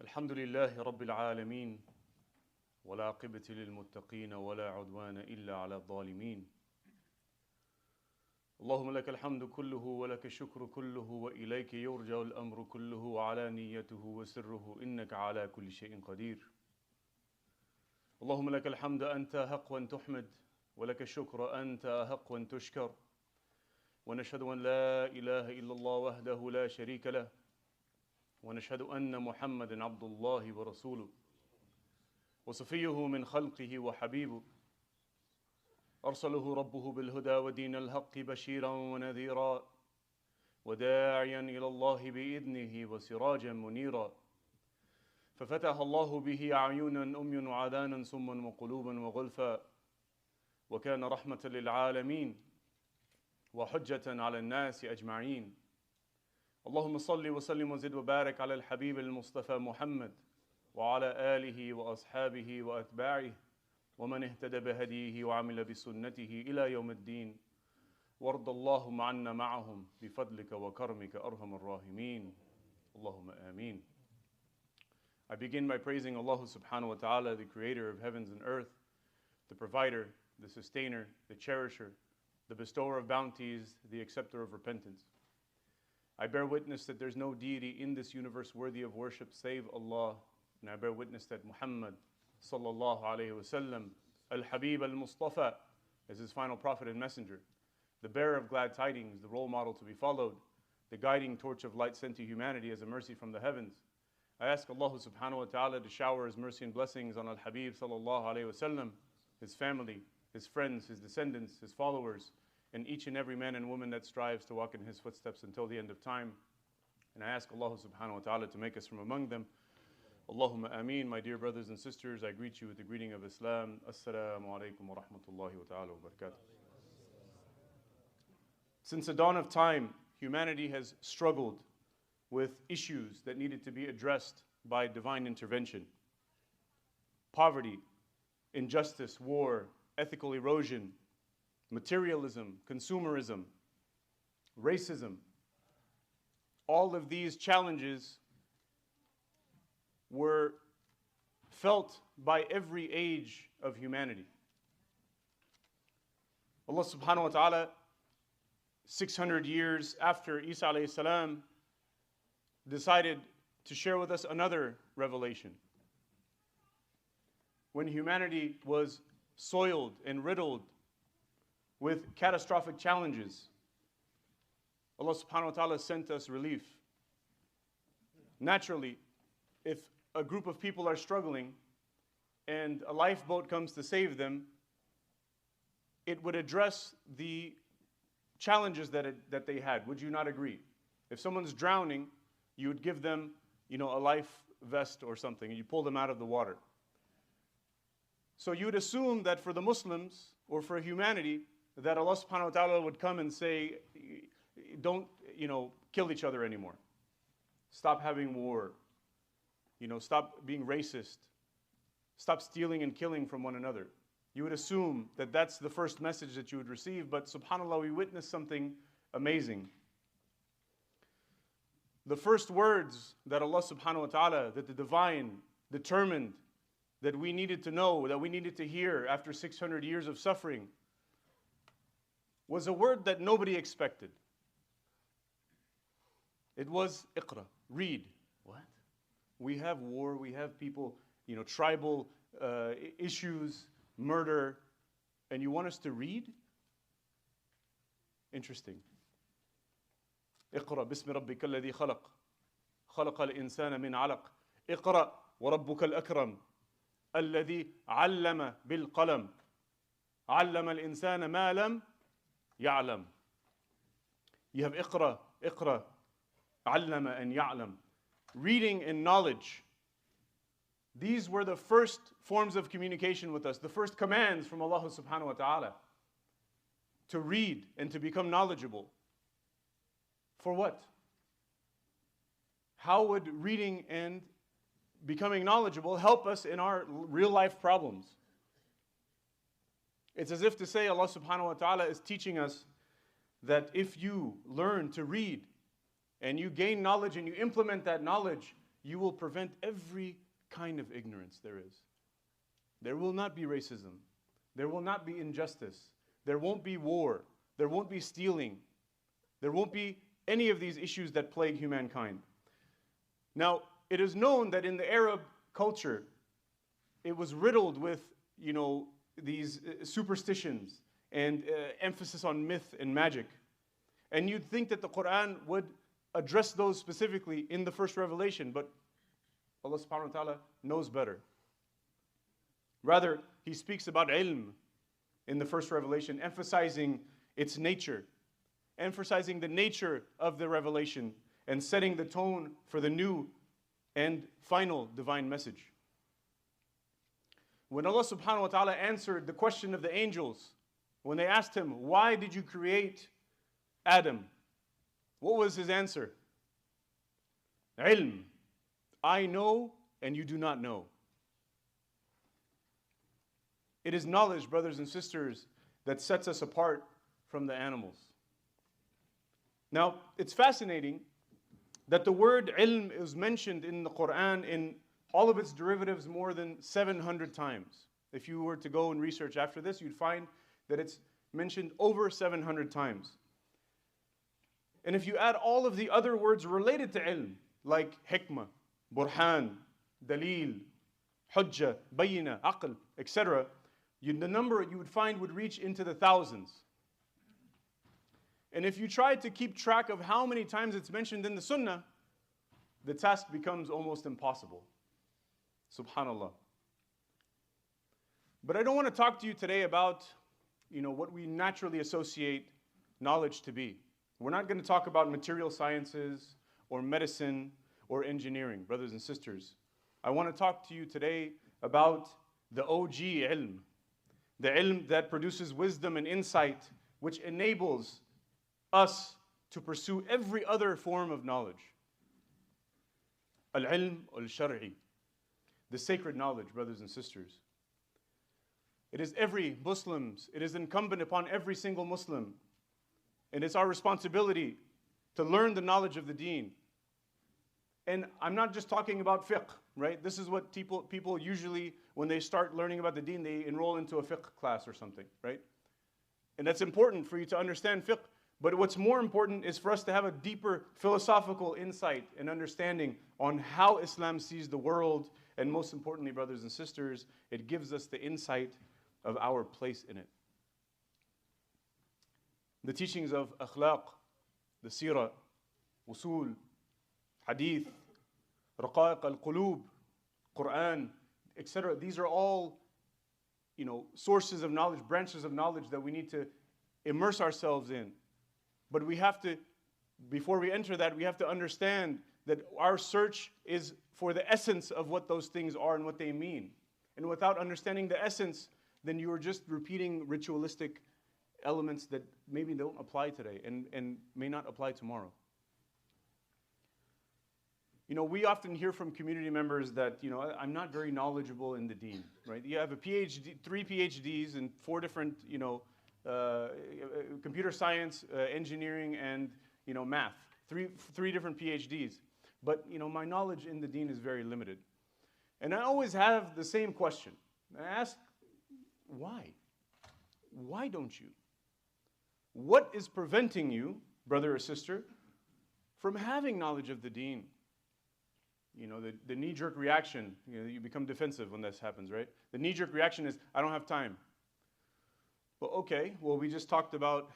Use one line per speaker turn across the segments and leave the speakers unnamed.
الحمد لله رب العالمين والعاقبة للمتقين ولا عدوان إلا على الظالمين. اللهم لك الحمد كله ولك الشكر كله وإليك يرجع الأمر كله وعلانيته وسره إنك على كل شيء قدير. اللهم لك الحمد أنت أحق وأن تحمد ولك الشكر أنت أحق وأن تشكر، ونشهد أن لا إله إلا الله وحده لا شريك له، ونشهد أن محمدا عبد الله ورسوله وصفيه من خلقه وحبيبه، أرسله ربه بالهدى ودين الحق بشيرا ونذيرا وداعيا إلى الله بإذنه وسراجا منيرا، ففتح الله به أعينا أمي وعذانا صما وقلوبا وغلفا، وكان رحمة للعالمين وحجة على الناس أجمعين. اللهم صل وسلم وزد وبارك على الحبيب المصطفى محمد وعلى آله وأصحابه وأتباعه ومن اهتدى بهديه وعمل بسنته إلى يوم الدين، وارض اللهم عنا معهم بفضلك وكرمك أرحم الراحمين. اللهم آمين. I begin by praising Allah subhanahu wa ta'ala, the creator of heavens and earth, the provider, the sustainer, the cherisher, the bestower of bounties, the acceptor of repentance. I bear witness that there's no deity in this universe worthy of worship save Allah, and I bear witness that Muhammad sallallahu alayhi wasallam, al-Habib al-Mustafa, is his final prophet and messenger, the bearer of glad tidings, the role model to be followed, the guiding torch of light sent to humanity as a mercy from the heavens. I ask Allah subhanahu wa ta'ala to shower his mercy and blessings on al-Habib sallallahu alayhi wasallam, his family, his friends, his descendants, his followers, and each and every man and woman that strives to walk in his footsteps until the end of time. And I ask Allah subhanahu wa ta'ala to make us from among them. Allahumma ameen. My dear brothers and sisters, I greet you with the greeting of Islam. Assalamu alaikum wa rahmatullahi wa ta'ala wa barakatuh. Since the dawn of time, humanity has struggled with issues that needed to be addressed by divine intervention. Poverty, injustice, war, ethical erosion, materialism, consumerism, racism. All of these challenges were felt by every age of humanity. Allah subhanahu wa ta'ala, 600 years after Isa alayhi salam, decided to share with us another revelation. When humanity was soiled and riddled with catastrophic challenges, Allah subhanahu wa ta'ala sent us relief. Naturally, if a group of people are struggling and a lifeboat comes to save them, it would address the challenges that they had. Would you not agree? If someone's drowning, you would give them, a life vest or something, and you pull them out of the water. So you would assume that for the Muslims or for humanity, that Allah subhanahu wa ta'ala would come and say, don't, kill each other anymore. Stop having war. Stop being racist. Stop stealing and killing from one another. You would assume that that's the first message that you would receive, but subhanAllah, we witnessed something amazing. The first words that Allah subhanahu wa ta'ala, that the divine determined that we needed to know, that we needed to hear after 600 years of suffering, was a word that nobody expected. It was Iqra, read. What? We have war, we have people, tribal issues, murder, and you want us to read? Interesting. اقرأ باسم ربك الذي خلق خلق الإنسان من علق اقرأ وربك الأكرم الذي علم بالقلم علم الإنسان ما لم يعلم. You have اقرأ علم and يعلم. Reading and knowledge. These were the first forms of communication with us, the first commands from Allah subhanahu wa ta'ala. To read and to become knowledgeable. For what? How would reading and becoming knowledgeable help us in our real life problems? It's as if to say Allah subhanahu wa ta'ala is teaching us that if you learn to read and you gain knowledge and you implement that knowledge, you will prevent every kind of ignorance there is. There will not be racism. There will not be injustice. There won't be war. There won't be stealing. There won't be any of these issues that plague humankind. Now, it is known that in the Arab culture, it was riddled with, these superstitions and emphasis on myth and magic. And you'd think that the Quran would address those specifically in the first revelation, but Allah subhanahu wa ta'ala knows better. Rather, He speaks about ilm in the first revelation, emphasizing its nature, emphasizing the nature of the revelation, and setting the tone for the new and final divine message. When Allah subhanahu wa ta'ala answered the question of the angels, when they asked Him, why did you create Adam? What was His answer? Ilm. I know and you do not know. It is knowledge, brothers and sisters, that sets us apart from the animals. Now, it's fascinating that the word ilm is mentioned in the Quran in all of its derivatives more than 700 times. If you were to go and research after this, you'd find that it's mentioned over 700 times. And if you add all of the other words related to ilm, like hikmah, burhan, dalil, hujjah, bayina, aql, etc., the number you would find would reach into the thousands. And if you try to keep track of how many times it's mentioned in the Sunnah, the task becomes almost impossible. Subhanallah. But I don't want to talk to you today about, what we naturally associate knowledge to be. We're not going to talk about material sciences or medicine or engineering, brothers and sisters. I want to talk to you today about the OG ilm, the ilm that produces wisdom and insight, which enables us to pursue every other form of knowledge. Al-ilm al-shar'i, the sacred knowledge, brothers and sisters. It is it is incumbent upon every single Muslim, and it's our responsibility to learn the knowledge of the Deen. And I'm not just talking about fiqh, right? This is what people usually, when they start learning about the Deen, they enroll into a fiqh class or something, right? And that's important for you to understand fiqh. But what's more important is for us to have a deeper philosophical insight and understanding on how Islam sees the world. And most importantly, brothers and sisters, it gives us the insight of our place in it. The teachings of akhlaq, the seerah, usul, hadith, raqa'iq al-qulub, Quran, etc. These are all, sources of knowledge, branches of knowledge that we need to immerse ourselves in. But we have to, before we enter that, we have to understand that our search is for the essence of what those things are and what they mean. And without understanding the essence, then you are just repeating ritualistic elements that maybe don't apply today and may not apply tomorrow. We often hear from community members that, I'm not very knowledgeable in the Deen, right? You have a PhD, 3 PhDs and 4 different, computer science, engineering, and, math. Three different PhDs. But, my knowledge in the Deen is very limited. And I always have the same question. I ask, why? Why don't you? What is preventing you, brother or sister, from having knowledge of the Deen? The knee-jerk reaction, you become defensive when this happens, right? The knee-jerk reaction is, I don't have time. Well, okay, we just talked about,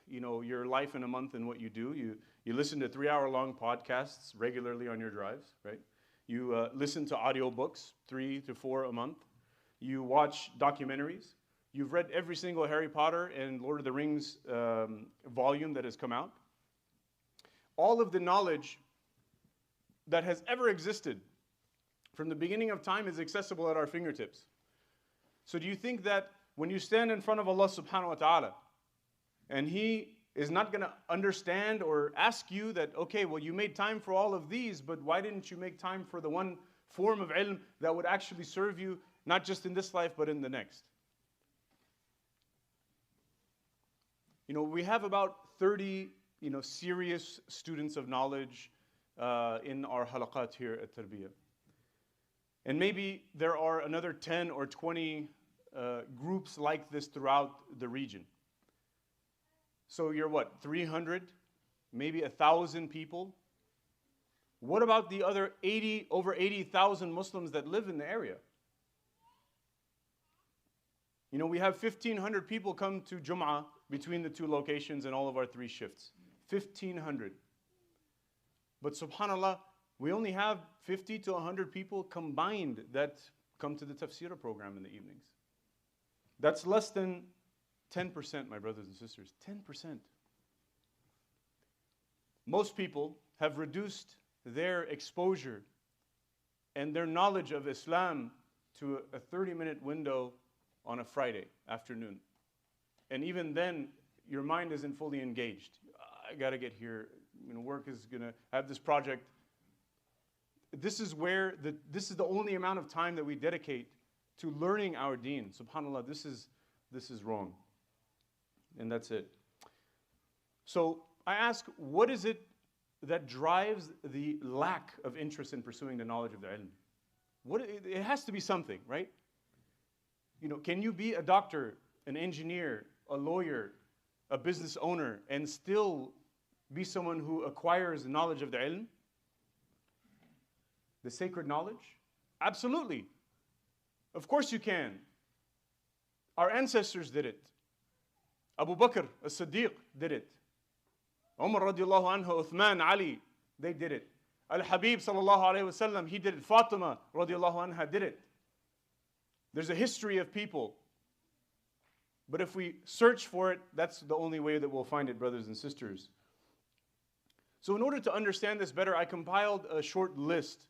your life in a month and what you do. You listen to 3-hour-long podcasts regularly on your drives, right? You listen to audiobooks, 3 to 4 a month. You watch documentaries. You've read every single Harry Potter and Lord of the Rings volume that has come out. All of the knowledge that has ever existed from the beginning of time is accessible at our fingertips. So do you think that when you stand in front of Allah subhanahu wa ta'ala and He is not going to understand or ask you that, okay, you made time for all of these, but why didn't you make time for the one form of ilm that would actually serve you not just in this life but in the next? We have about 30 serious students of knowledge in our halaqat here at Tarbiya. And maybe there are another 10 or 20 groups like this throughout the region. So you're what, 300, maybe 1,000 people? What about the other over 80,000 Muslims that live in the area? You know, we have 1,500 people come to Jumaa between the two locations and all of our 3 shifts. 1,500. But subhanAllah, we only have 50 to 100 people combined that come to the Tafseerah program in the evenings. That's less than 10%, my brothers and sisters. 10%. Most people have reduced their exposure and their knowledge of Islam to a 30-minute window on a Friday afternoon. And even then, your mind isn't fully engaged. I gotta get here, you know, work is gonna have this project. This is the only amount of time that we dedicate to learning our Deen. SubhanAllah, this is wrong. And that's it. So I ask, what is it that drives the lack of interest in pursuing the knowledge of the ilm? It has to be something, right? You know, can you be a doctor, an engineer, a lawyer, a business owner, and still be someone who acquires knowledge of the ilm? The sacred knowledge? Absolutely. Of course you can. Our ancestors did it. Abu Bakr as-Siddiq did it. Umar radiallahu anhu, Uthman, Ali, they did it. Al-Habib sallallahu alayhi wasallam, he did it. Fatima radiallahu anha did it. There's a history of people. But if we search for it, that's the only way that we'll find it, brothers and sisters. So in order to understand this better, I compiled a short list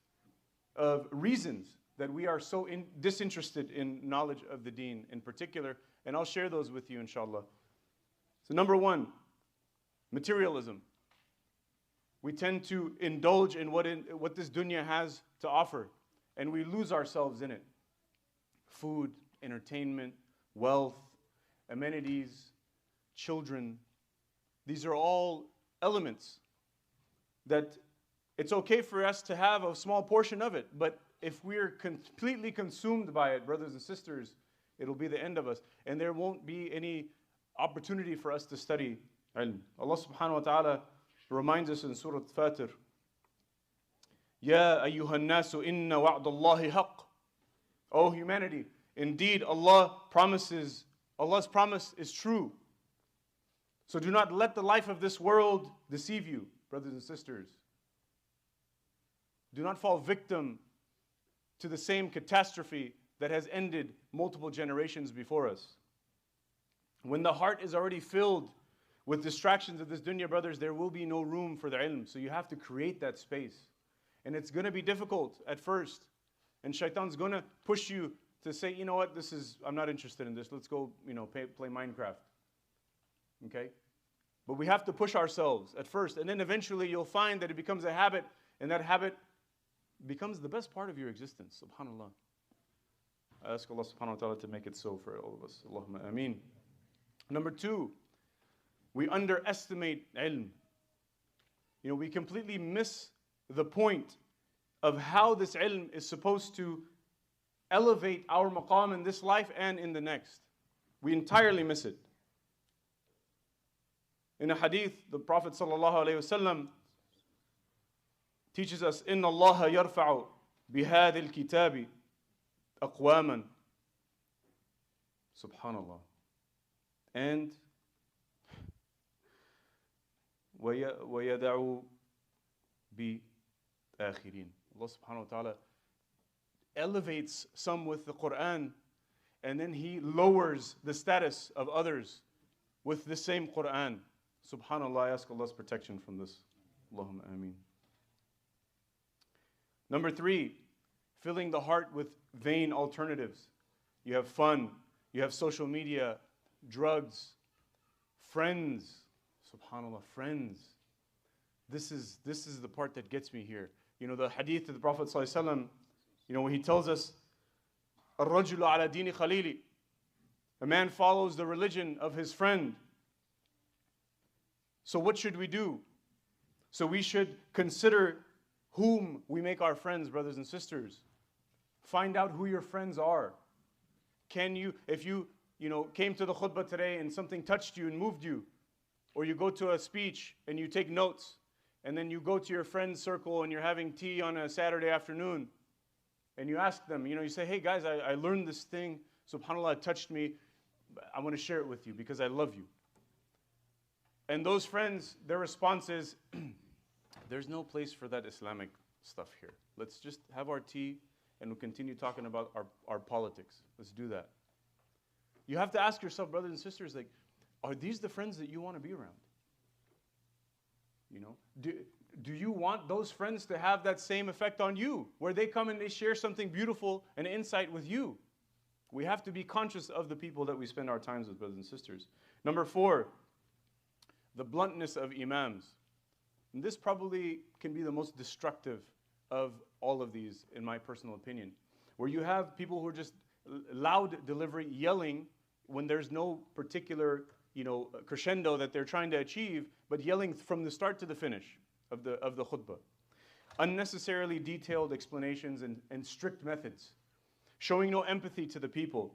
of reasons that we are so disinterested in knowledge of the Deen in particular, and I'll share those with you, inshallah. So number 1, materialism. We tend to indulge in what this dunya has to offer, and we lose ourselves in it. Food, entertainment, wealth, amenities, children. These are all elements that it's okay for us to have a small portion of it, but if we're completely consumed by it, brothers and sisters, it'll be the end of us, and there won't be any opportunity for us to study ilm. Allah subhanahu wa ta'ala reminds us in Surah Fatir, Ya ayyuhan nasu inna wa'dallahi haqq. O humanity, indeed Allah's promise is true. So do not let the life of this world deceive you, brothers and sisters. Do not fall victim to the same catastrophe that has ended multiple generations before us. When the heart is already filled with distractions of this dunya, brothers, there will be no room for the ilm. So you have to create that space. And it's going to be difficult at first. And shaitan's going to push you to say, you know what, I'm not interested in this. Let's go, play Minecraft. Okay? But we have to push ourselves at first. And then eventually you'll find that it becomes a habit. And that habit becomes the best part of your existence. SubhanAllah. I ask Allah subhanahu wa ta'ala to make it so for all of us. Allahumma ameen. Number 2, we underestimate ilm. We completely miss the point of how this ilm is supposed to elevate our maqam in this life and in the next. We entirely miss it. In a hadith, the Prophet sallallahu alaihi wasallam teaches us, إِنَّ اللَّهَ يَرْفَعُ بِهَذِي الْكِتَابِ أَقْوَامًا. Subhanallah. And وَيَدَعُ بِآخِرِينَ. Allah subhanahu wa ta'ala elevates some with the Quran, and then He lowers the status of others with the same Quran. Subhanallah, I ask Allah's protection from this. Allahumma ameen. Number 3, filling the heart with vain alternatives. You have fun, you have social media, drugs, friends. Subhanallah, friends. This is the part that gets me here. The hadith of the Prophet ﷺ, when he tells us, الرَّجُلُ عَلَى دِينِ خَلِيلِ. A man follows the religion of his friend. So what should we do? So we should consider whom we make our friends, brothers and sisters. Find out who your friends are. Can you, if you came to the khutbah today and something touched you and moved you, or you go to a speech and you take notes, and then you go to your friend's circle and you're having tea on a Saturday afternoon, and you ask them, you say, hey guys, I learned this thing, subhanAllah, it touched me, I want to share it with you because I love you. And those friends, their response is, there's no place for that Islamic stuff here. Let's just have our tea and we'll continue talking about our politics. Let's do that. You have to ask yourself, brothers and sisters, like, are these the friends that you want to be around? Do you want those friends to have that same effect on you, where they come and they share something beautiful and insight with you? We have to be conscious of the people that we spend our times with, brothers and sisters. Number 4, the bluntness of imams. And this probably can be the most destructive of all of these, in my personal opinion, where you have people who are just loud delivery, yelling when there's no particular crescendo that they're trying to achieve, but yelling from the start to the finish of the khutbah. Unnecessarily detailed explanations and strict methods. Showing no empathy to the people.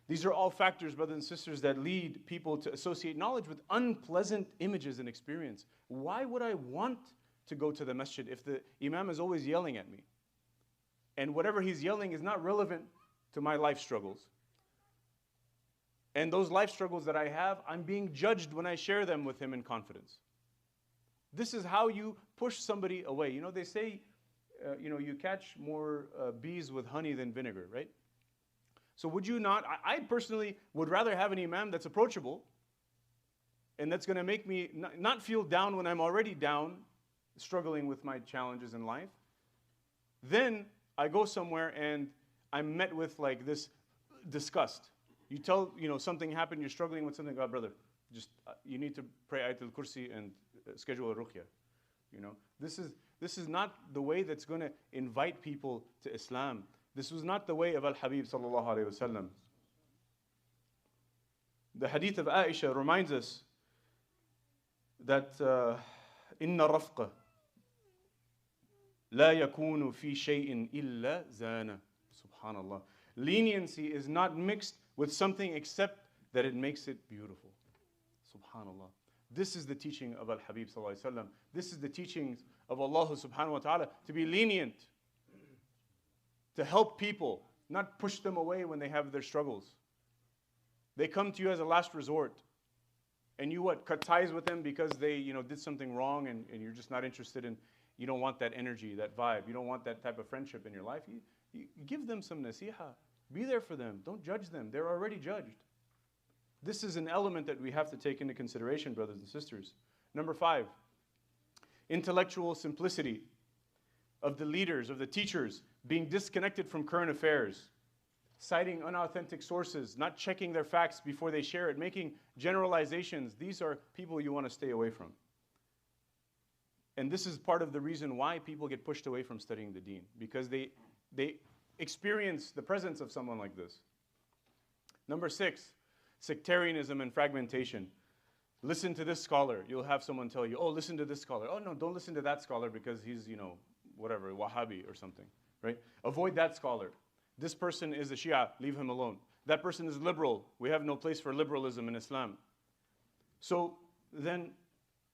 These are all factors, brothers and sisters, that lead people to associate knowledge with unpleasant images and experience. Why would I want to go to the masjid if the imam is always yelling at me? And whatever he's yelling is not relevant to my life struggles. And those life struggles that I have, I'm being judged when I share them with him in confidence. This is how you push somebody away. They say, you catch more bees with honey than vinegar, right? So would you not, I personally would rather have an imam that's approachable and that's going to make me not feel down when I'm already down, struggling with my challenges in life. Then I go somewhere and I'm met with like this disgust. You tell, something happened, you're struggling with something, oh brother, just, you need to pray ayat al-kursi and schedule a ruqya. This is not the way that's going to invite people to Islam. This was not the way of Al-Habib sallallahu alayhi wasallam. The hadith of Aisha reminds us that inna rafqa la yakunu fi shay'in illa zana. Subhanallah. Leniency is not mixed with something except that it makes it beautiful. Subhanallah. This is the teaching of Al-Habib sallallahu alayhi wasallam. This is the teachings of Allah subhanahu wa ta'ala, to be lenient, to help people, not push them away when they have their struggles. They come to you as a last resort. And you cut ties with them because they did something wrong and you're just not interested in, you don't want that energy, that vibe. You don't want that type of friendship in your life. You give them some nasiha. Be there for them. Don't judge them. They're already judged. This is an element that we have to take into consideration, brothers and sisters. Number 5, intellectual simplicity of the leaders, of the teachers, being disconnected from current affairs, citing unauthentic sources, not checking their facts before they share it, making generalizations. These are people you want to stay away from. And this is part of the reason why people get pushed away from studying the Deen, because they experience the presence of someone like this. Number 6, sectarianism and fragmentation. Listen to this scholar. You'll have someone tell you, oh, listen to this scholar. Oh, no, don't listen to that scholar because he's, whatever, Wahhabi or something, right? Avoid that scholar. This person is a Shia, leave him alone. That person is liberal. We have no place for liberalism in Islam. So then,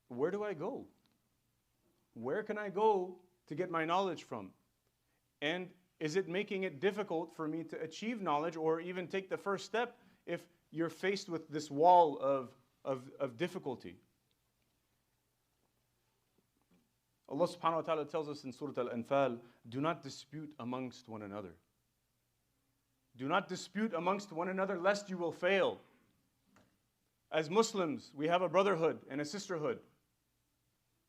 where do I go? Where can I go to get my knowledge from? And is it making it difficult for me to achieve knowledge or even take the first step if you're faced with this wall of difficulty? Allah subhanahu wa ta'ala tells us in Surah Al-Anfal, do not dispute amongst one another. Do not dispute amongst one another lest you will fail. As Muslims, we have a brotherhood and a sisterhood.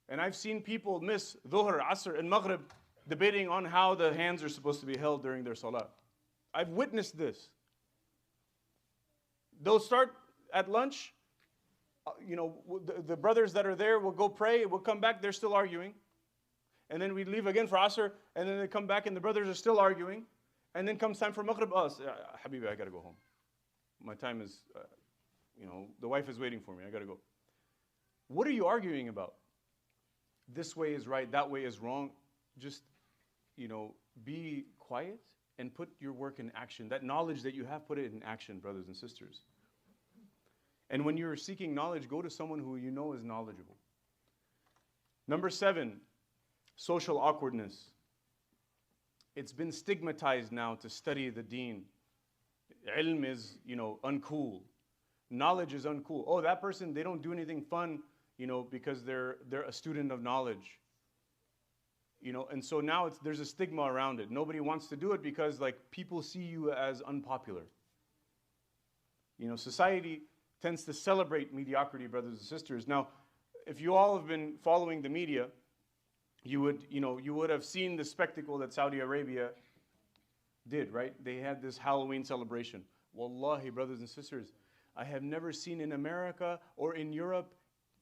And I've seen people miss Dhuhr, Asr, and Maghrib debating on how the hands are supposed to be held during their salah. I've witnessed this. They'll start at lunch, the brothers that are there will go pray, we'll come back, they're still arguing. And then we leave again for Asr, and then they come back and the brothers are still arguing. And then comes time for Maghrib, Habibi, I gotta go home. My time is, the wife is waiting for me, I gotta go. What are you arguing about? This way is right, that way is wrong. just, be quiet and put your work in action. That knowledge that you have, put it in action, brothers and sisters. And when you're seeking knowledge, go to someone who you know is knowledgeable. Number 7, social awkwardness. It's been stigmatized now to study the Deen. Ilm is, uncool. Knowledge is uncool. Oh, that person, they don't do anything fun, because they're a student of knowledge. And so now there's a stigma around it. Nobody wants to do it because people see you as unpopular. Society tends to celebrate mediocrity, brothers and sisters. Now, if you all have been following the media, you would have seen the spectacle that Saudi Arabia did, right? They had this Halloween celebration. Wallahi, brothers and sisters, I have never seen in America or in Europe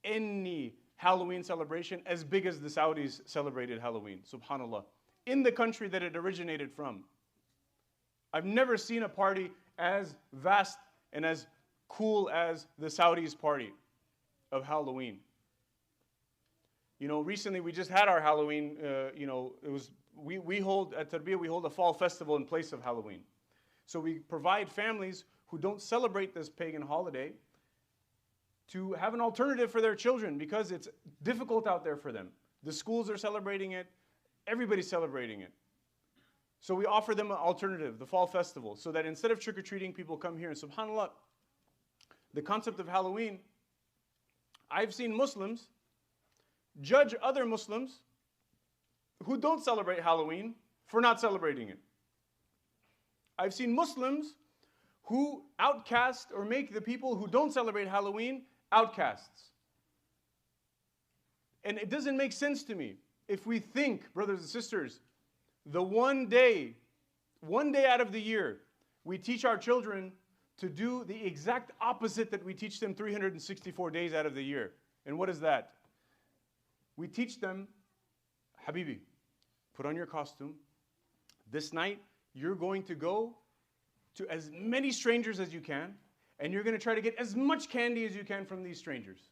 any Halloween celebration as big as the Saudis celebrated Halloween, subhanAllah, in the country that it originated from. I've never seen a party as vast and as cool as the Saudis' party of Halloween. Recently we just had our Halloween, we hold, at Tarbiya, we hold a fall festival in place of Halloween. So we provide families who don't celebrate this pagan holiday to have an alternative for their children because it's difficult out there for them. The schools are celebrating it, everybody's celebrating it. So we offer them an alternative, the fall festival, so that instead of trick-or-treating, people come here. And subhanAllah, the concept of Halloween, I've seen Muslims judge other Muslims who don't celebrate Halloween for not celebrating it. I've seen Muslims who outcast or make the people who don't celebrate Halloween outcasts. And it doesn't make sense to me. If we think, brothers and sisters, the one day out of the year, we teach our children to do the exact opposite that we teach them 364 days out of the year. And what is that? We teach them, Habibi, put on your costume. This night, you're going to go to as many strangers as you can, and you're going to try to get as much candy as you can from these strangers.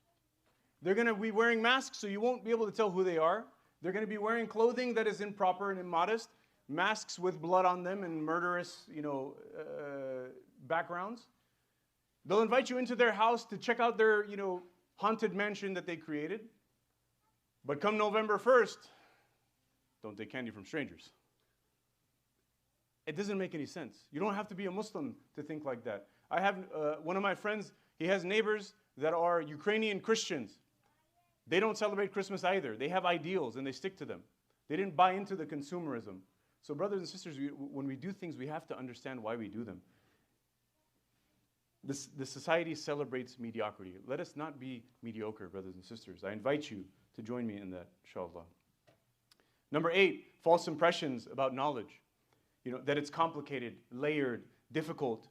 They're going to be wearing masks, so you won't be able to tell who they are. They're going to be wearing clothing that is improper and immodest, masks with blood on them and murderous, backgrounds. They'll invite you into their house to check out their, haunted mansion that they created. But come November 1st, don't take candy from strangers. It doesn't make any sense. You don't have to be a Muslim to think like that. I have one of my friends, he has neighbors that are Ukrainian Christians. They don't celebrate Christmas either. They have ideals and they stick to them. They didn't buy into the consumerism. So brothers and sisters, when we do things, we have to understand why we do them. The society celebrates mediocrity. Let us not be mediocre, brothers and sisters. I invite you to join me in that, inshallah. Number 8, false impressions about knowledge. That it's complicated, layered, difficult.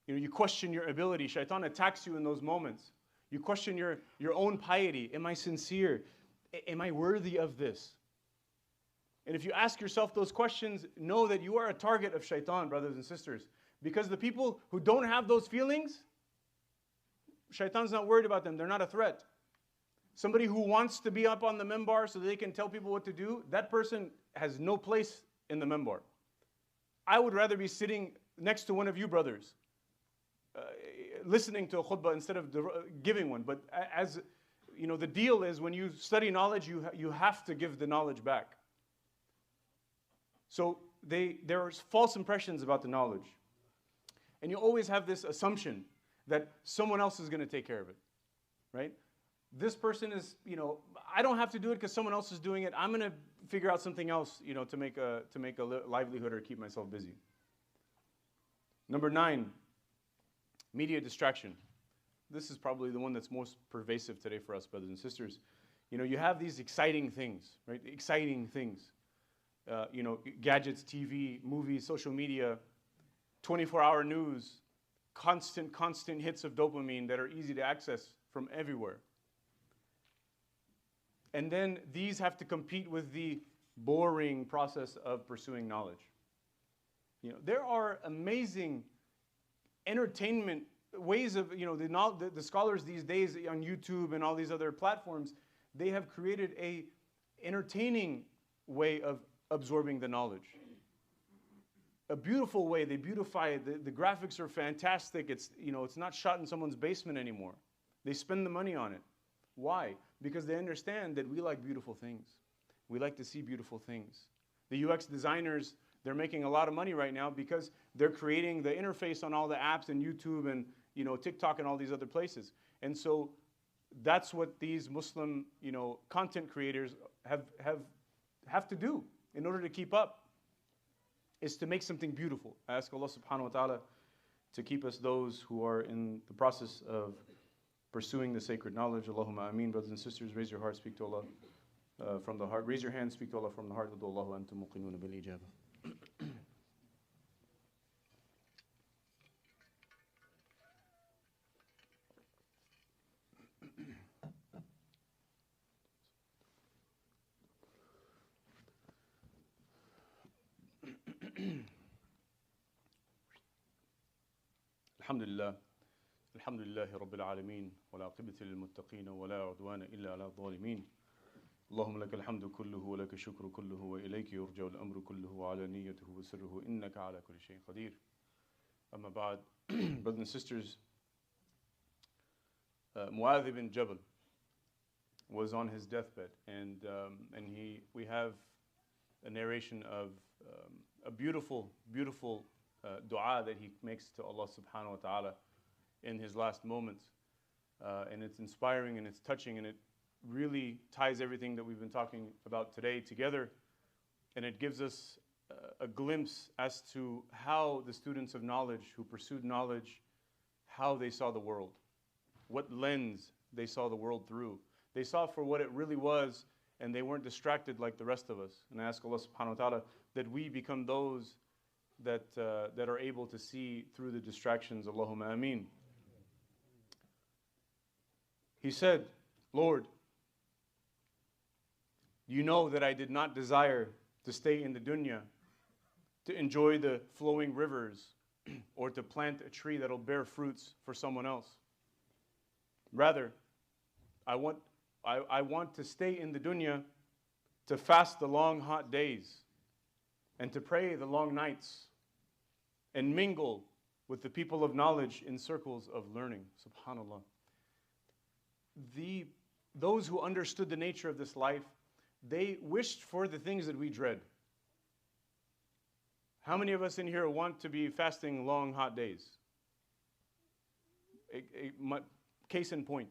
You question your ability. Shaitan attacks you in those moments. You question your own piety. Am I sincere? Am I worthy of this? And if you ask yourself those questions, know that you are a target of shaitan, brothers and sisters. Because the people who don't have those feelings, shaitan's not worried about them. They're not a threat. Somebody who wants to be up on the minbar so they can tell people what to do, that person has no place in the minbar. I would rather be sitting next to one of you brothers, listening to a khutbah instead of giving one. But as the deal is, when you study knowledge, you have to give the knowledge back. So there are false impressions about the knowledge. And you always have this assumption that someone else is going to take care of it, right? This person is, I don't have to do it because someone else is doing it. I'm going to figure out something else, to make a livelihood or keep myself busy. Number 9, media distraction. This is probably the one that's most pervasive today for us, brothers and sisters. You have these exciting things, right? Exciting things. Gadgets, TV, movies, social media, 24-hour news, constant hits of dopamine that are easy to access from everywhere. And then these have to compete with the boring process of pursuing knowledge. There are amazing entertainment ways of, the scholars these days on YouTube and all these other platforms, they have created a entertaining way of absorbing the knowledge. A beautiful way, they beautify it. The graphics are fantastic. It's, you know, it's not shot in someone's basement anymore. They spend the money on it. Why? Because they understand that we like beautiful things. We like to see beautiful things. The UX designers, they're making a lot of money right now because they're creating the interface on all the apps and YouTube and, you know, TikTok and all these other places. And so that's what these Muslim, you know, content creators have to do in order to keep up, is to make something beautiful. I ask Allah subhanahu wa ta'ala to keep us those who are in the process of pursuing the sacred knowledge. Allahumma ameen. Brothers and sisters, raise your heart, speak to Allah from the heart. Raise your hand, speak to Allah from the heart. Allahu antum muqinuna bil ijaba. Alhamdulillah. Alhamdulillahi Rabbil Alameen. Wa la aqibati lil muttaqeen wa la udwana illa ala dhalimin. Allahumma laka alhamdu kulluhu wa laka shukru kulluhu wa ilayki yurja'u al-amru kulluhu wa ala niyyatihi wa sirruhu innaka ala kulli shay'in qadir. Amma ba'd. Brothers and sisters, Mu'adh ibn Jabal was on his deathbed, and we have a narration of a beautiful dua that he makes to Allah subhanahu wa ta'ala in his last moments. And it's inspiring and it's touching, and it really ties everything that we've been talking about today together. And it gives us a glimpse as to how the students of knowledge who pursued knowledge, how they saw the world, what lens they saw the world through. They saw for what it really was, and they weren't distracted like the rest of us. And I ask Allah subhanahu wa ta'ala that we become those that are able to see through the distractions. Allahumma ameen. He said, Lord, you know that I did not desire to stay in the dunya, to enjoy the flowing rivers, or to plant a tree that'll bear fruits for someone else. Rather, I want to stay in the dunya to fast the long hot days and to pray the long nights and mingle with the people of knowledge in circles of learning. Subhanallah. Those who understood the nature of this life, they wished for the things that we dread. How many of us in here want to be fasting long hot days? Case in point.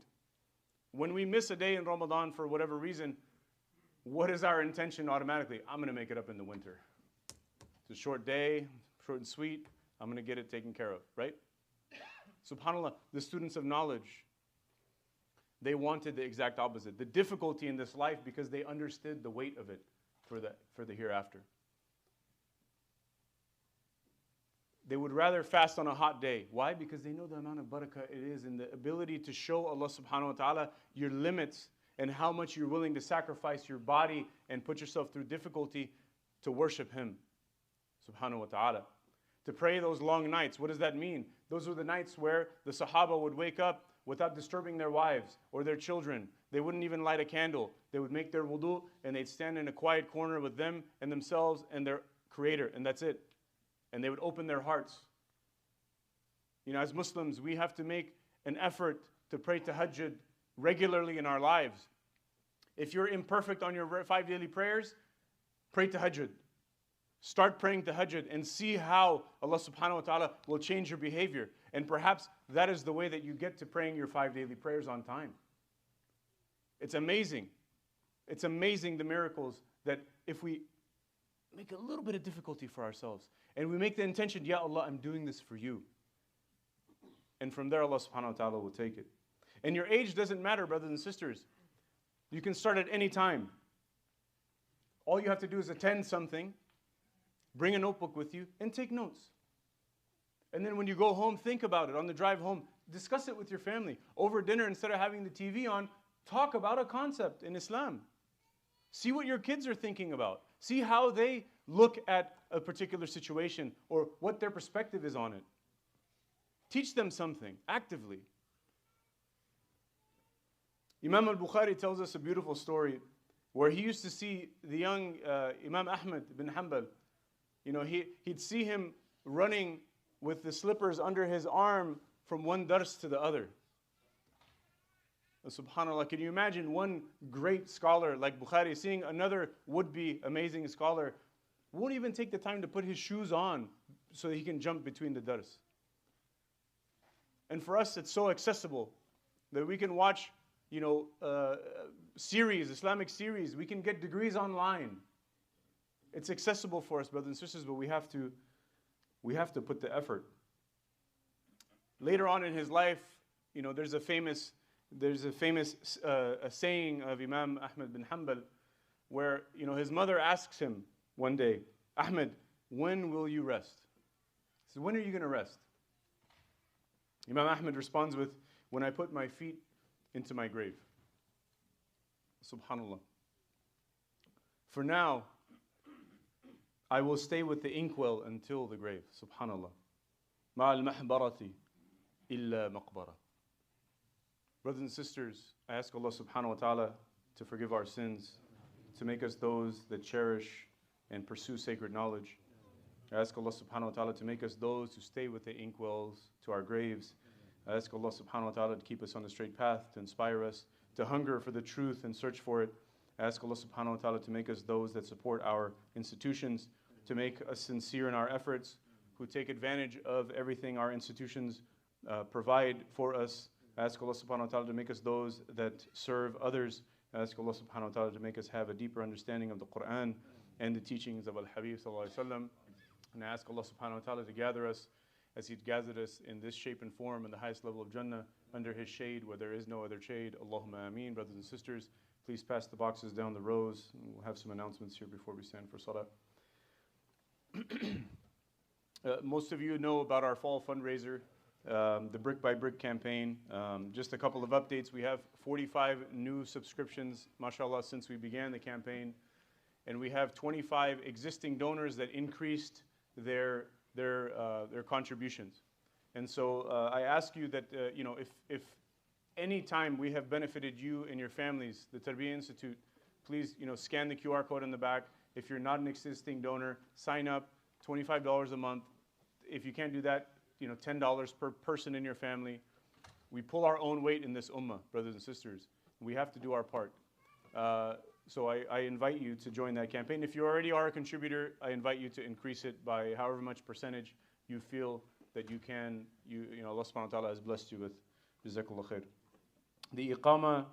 When we miss a day in Ramadan for whatever reason, what is our intention automatically? I'm going to make it up in the winter. It's a short day, short and sweet. I'm going to get it taken care of, right? SubhanAllah, the students of knowledge, they wanted the exact opposite. The difficulty in this life because they understood the weight of it for the hereafter. They would rather fast on a hot day. Why? Because they know the amount of barakah it is and the ability to show Allah subhanahu wa ta'ala your limits and how much you're willing to sacrifice your body and put yourself through difficulty to worship Him subhanahu wa ta'ala. To pray those long nights. What does that mean? Those were the nights where the Sahaba would wake up without disturbing their wives or their children. They wouldn't even light a candle. They would make their wudu and they'd stand in a quiet corner with them and themselves and their Creator, and that's it. And they would open their hearts. You know, as Muslims, we have to make an effort to pray tahajjud regularly in our lives. If you're imperfect on your 5 daily prayers, pray tahajjud. Start praying tahajjud and see how Allah subhanahu wa ta'ala will change your behavior. And perhaps that is the way that you get to praying your 5 daily prayers on time. It's amazing. It's amazing the miracles that if we make a little bit of difficulty for ourselves and we make the intention, Ya Allah, I'm doing this for you. And from there Allah subhanahu wa ta'ala will take it. And your age doesn't matter, brothers and sisters. You can start at any time. All you have to do is attend something, bring a notebook with you, and take notes. And then when you go home, think about it. On the drive home, discuss it with your family. Over dinner, instead of having the TV on, talk about a concept in Islam. See what your kids are thinking about. See how they look at a particular situation or what their perspective is on it. Teach them something actively. Imam al-Bukhari tells us a beautiful story where he used to see the young Imam Ahmad bin Hanbal. You know, he'd see him running with the slippers under his arm from one dars to the other. SubhanAllah, can you imagine one great scholar like Bukhari seeing another would-be amazing scholar won't even take the time to put his shoes on so that he can jump between the dars? And for us, it's so accessible that we can watch, you know, series, Islamic series. We can get degrees online. It's accessible for us, brothers and sisters, but we have to put the effort. Later on in his life, you know, there's a famous saying of Imam Ahmad bin Hanbal, where, you know, his mother asks him one day, Ahmed, when will you rest? He says, when are you going to rest? Imam Ahmad responds with, when I put my feet into my grave. Subhanallah. For now, I will stay with the inkwell until the grave. Subhanallah. مَعَ الْمَحْبَرَةِ إِلَّا مَقْبَرَةِ. Brothers and sisters, I ask Allah subhanahu wa ta'ala to forgive our sins, to make us those that cherish and pursue sacred knowledge. I ask Allah subhanahu wa ta'ala to make us those who stay with the inkwells to our graves. I ask Allah subhanahu wa ta'ala to keep us on the straight path, to inspire us, to hunger for the truth and search for it. I ask Allah subhanahu wa ta'ala to make us those that support our institutions, to make us sincere in our efforts, who take advantage of everything our institutions provide for us. I ask Allah subhanahu wa ta'ala to make us those that serve others. I ask Allah subhanahu wa ta'ala to make us have a deeper understanding of the Quran and the teachings of Al-Habib sallallahu alayhi wa sallam. And I ask Allah subhanahu wa ta'ala to gather us as He'd gathered us in this shape and form in the highest level of Jannah, under His shade where there is no other shade. Allahumma ameen. Brothers and sisters, please pass the boxes down the rows. We'll have some announcements here before we stand for salah. Most of you know about our fall fundraiser, the Brick by Brick campaign. Just a couple of updates. We have 45 new subscriptions, mashallah, since we began the campaign. And we have 25 existing donors that increased their contributions. And so I ask you that, you know, if any time we have benefited you and your families, the Tarbiya Institute, please, you know, scan the QR code in the back. If you're not an existing donor, sign up, $25 a month. If you can't do that, you know, $10 per person in your family. We pull our own weight in this ummah, brothers and sisters. We have to do our part. So I invite you to join that campaign. If you already are a contributor, I invite you to increase it by however much percentage you feel that you can. You know, Allah subhanahu wa ta'ala has blessed you with. Jazakallah khair. The Iqama,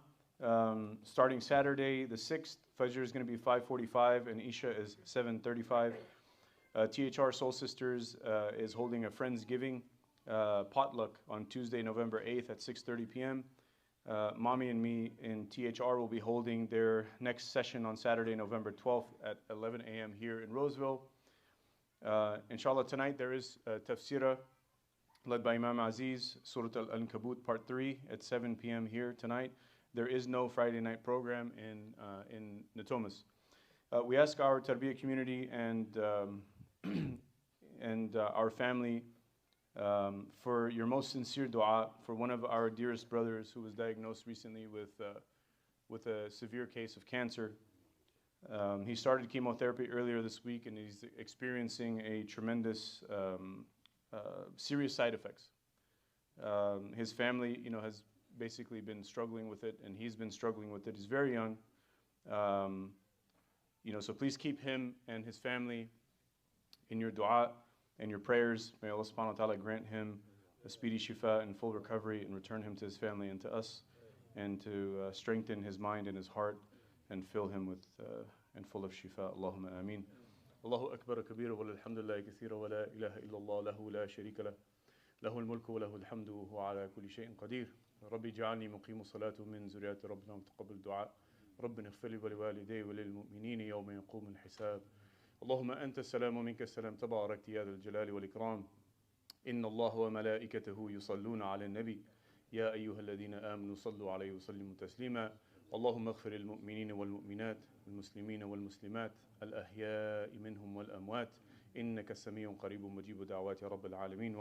starting Saturday the 6th, Fajr is going to be 5:45 and Isha is 7:35. THR Soul Sisters is holding a Friendsgiving potluck on Tuesday, November 8th at 6:30 p.m. Mommy and me in THR will be holding their next session on Saturday, November 12th at 11 a.m. here in Roseville. Inshallah, tonight there is Tafseerah led by Imam Azeez, Surah Ankaboot Part 3 at 7 p.m. here tonight. There is no Friday night program in Natomas. We ask our Tarbiya community and our family for your most sincere dua for one of our dearest brothers who was diagnosed recently with a severe case of cancer. He started chemotherapy earlier this week and he's experiencing a tremendous serious side effects. His family, you know, has basically been struggling with it, and he's been struggling with it. He's very young. You know, so please keep him and his family in your dua and your prayers. May Allah subhanahu wa ta'ala grant him a speedy shifa and full recovery and return him to his family and to us, and to strengthen his mind and his heart and fill him with and full of shifa. Allahumma ameen. Allahu akbar kabira wa alhamdulillahi kathira wa la ilaha illallah lahu la sharika lah. له الملك وله الحمد وهو على كل شيء قدير. ربي اجعلني مقيم الصلاة ومن ذرية ربنا وتقبل دعاء. ربنا اغفر لي ولوالدي وللمؤمنين يوم يقوم الحساب. اللهم أنت السلام ومنك السلام تبارك يا ذا الجلال والإكرام. إن الله وملائكته يصلون على النبي يا أيها الذين آمنوا صلوا عليه وسلموا تسليما. اللهم اغفر للمؤمنين والمؤمنات المسلمين والمسلمات الأحياء منهم والأموات إنك سميع قريب مجيب دعوات يا رب العالمين.